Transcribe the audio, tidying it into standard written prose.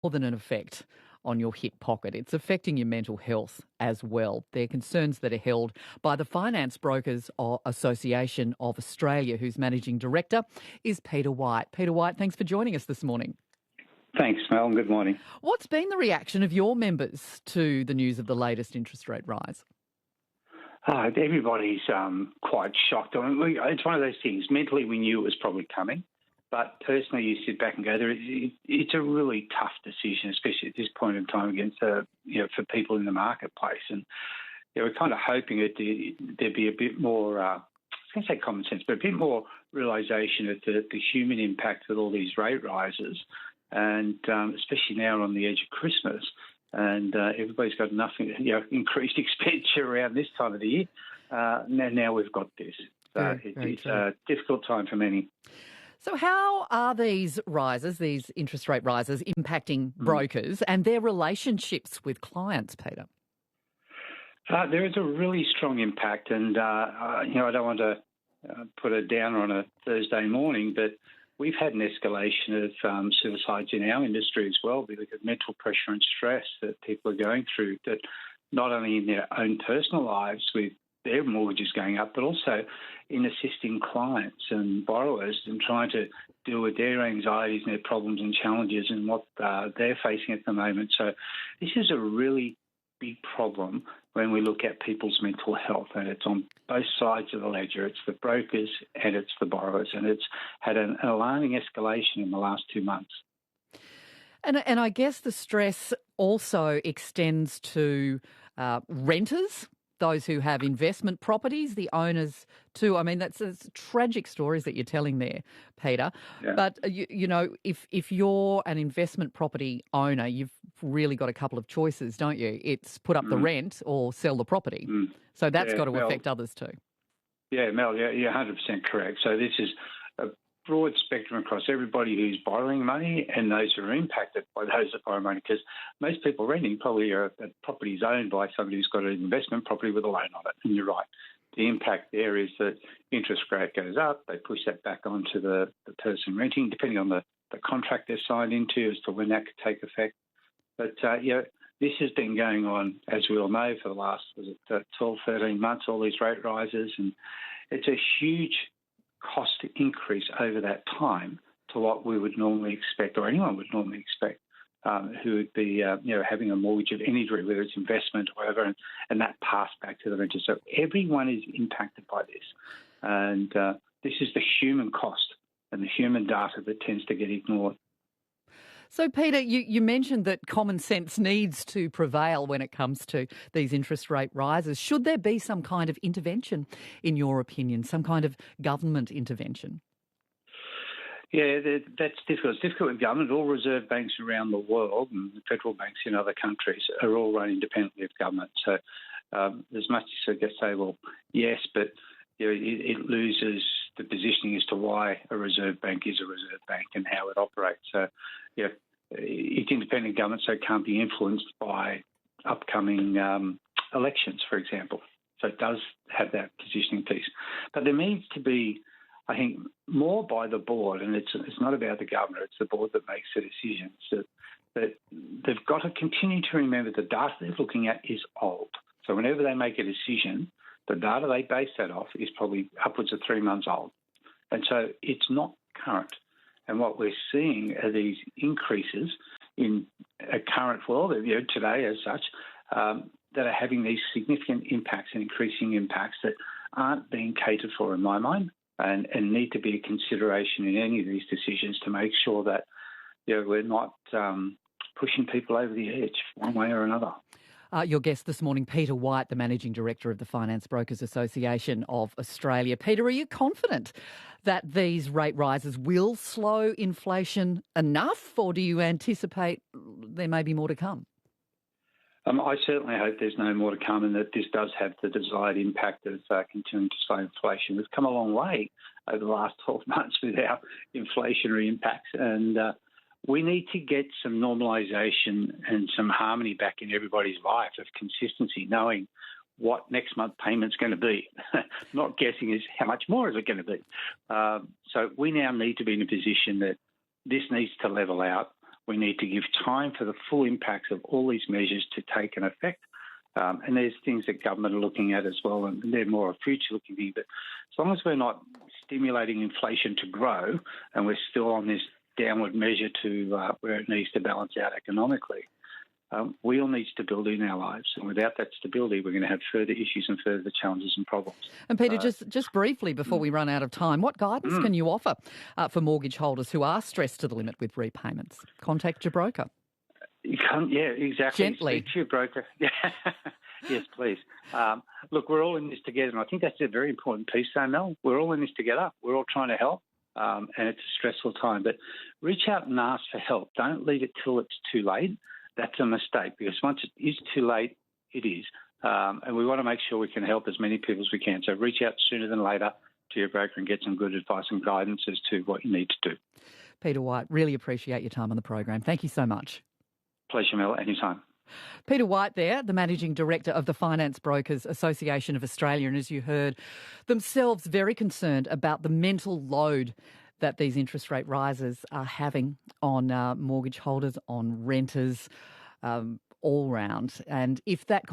more than an effect on your hip pocket. It's affecting your mental health as well. They're concerns that are held by the Finance Brokers Association of Australia, whose managing director is Peter White. Peter White, thanks for joining us this morning. Thanks, Mel. Good morning. What's been the reaction of your members to the news of the latest interest rate rise? Everybody's quite shocked. I mean, it's one of those things. Mentally, we knew it was probably coming. But personally, you sit back and go, it's a really tough decision, especially at this point in time against, for people in the marketplace. And we're kind of hoping that there'd be a bit more, I was going to say common sense, but a bit more realisation of the human impact of all these rate rises, and especially now on the edge of Christmas. And everybody's got enough, increased expenditure around this time of the year. Now we've got this. So it's a difficult time for many. So how are these rises, these interest rate rises, impacting brokers and their relationships with clients, Peter? There is a really strong impact, and I don't want to put a downer on a Thursday morning, but we've had an escalation of suicides in our industry as well because of mental pressure and stress that people are going through, that not only in their own personal lives with their mortgages going up, but also in assisting clients and borrowers and trying to deal with their anxieties and their problems and challenges and what they're facing at the moment. So this is a really big problem when we look at people's mental health, and it's on both sides of the ledger. It's the brokers and it's the borrowers, and it's had an alarming escalation in the last 2 months. And I guess the stress also extends to renters, those who have investment properties, the owners too. I mean, that's tragic stories that you're telling there, Peter. Yeah. But, if you're an investment property owner, you've really got a couple of choices, don't you? It's put up the rent or sell the property. So that's got to affect others too. Yeah, Mel, you're 100% correct. So this is a broad spectrum across everybody who's borrowing money and those who are impacted by those that borrow money, because most people renting probably are that property is owned by somebody who's got an investment property with a loan on it. And you're right. The impact there is that interest rate goes up. They push that back onto the person renting, depending on the contract they're signed into as to when that could take effect. But, this has been going on, as we all know, for the last 12, 13 months, all these rate rises. And it's a huge cost increase over that time to what we would normally expect, or anyone would normally expect, who would be, having a mortgage of any degree, whether it's investment or whatever, and that passed back to the renter. So everyone is impacted by this. And this is the human cost and the human data that tends to get ignored. So, Peter, you mentioned that common sense needs to prevail when it comes to these interest rate rises. Should there be some kind of intervention, in your opinion, some kind of government intervention? Yeah, that's difficult. It's difficult with government. All reserve banks around the world and the federal banks in other countries are all run independently of government. So there's much to say, well, yes, but it loses the positioning as to why a reserve bank is a reserve bank and how it operates. So, it's independent government, so it can't be influenced by upcoming elections, for example. So it does have that positioning piece. But there needs to be, I think, more by the board, and it's not about the governor, it's the board that makes the decisions, that they've got to continue to remember the data they're looking at is old. So whenever they make a decision, the data they base that off is probably upwards of 3 months old. And so it's not current. And what we're seeing are these increases in a current world, today as such, that are having these significant impacts and increasing impacts that aren't being catered for in my mind and need to be a consideration in any of these decisions to make sure that we're not pushing people over the edge one way or another. Your guest this morning, Peter White, the Managing Director of the Finance Brokers Association of Australia. Peter, are you confident that these rate rises will slow inflation enough, or do you anticipate there may be more to come? I certainly hope there's no more to come and that this does have the desired impact of continuing to slow inflation. We've come a long way over the last 12 months with our inflationary impacts, and we need to get some normalisation and some harmony back in everybody's life of consistency, knowing what next month payment's going to be. Not guessing is how much more is it going to be. So we now need to be in a position that this needs to level out. We need to give time for the full impacts of all these measures to take an effect. And there's things that government are looking at as well, and they're more a future-looking thing. But as long as we're not stimulating inflation to grow and we're still on this downward measure to where it needs to balance out economically, we all need stability in our lives. And without that stability, we're going to have further issues and further challenges and problems. And Peter, just briefly before we run out of time, what guidance can you offer for mortgage holders who are stressed to the limit with repayments? Contact your broker. You can't, yeah, exactly. Gently. Speak to your broker. Yeah. Yes, please. Look, we're all in this together, and I think that's a very important piece, though, Mel. We're all in this together. We're all trying to help, and it's a stressful time. But reach out and ask for help. Don't leave it till it's too late. That's a mistake, because once it is too late, it is. And we want to make sure we can help as many people as we can. So reach out sooner than later to your broker and get some good advice and guidance as to what you need to do. Peter White, really appreciate your time on the program. Thank you so much. Pleasure, Mel. Anytime. Peter White there, the Managing Director of the Finance Brokers Association of Australia, and as you heard, themselves very concerned about the mental load that these interest rate rises are having on mortgage holders, on renters, all round. And if that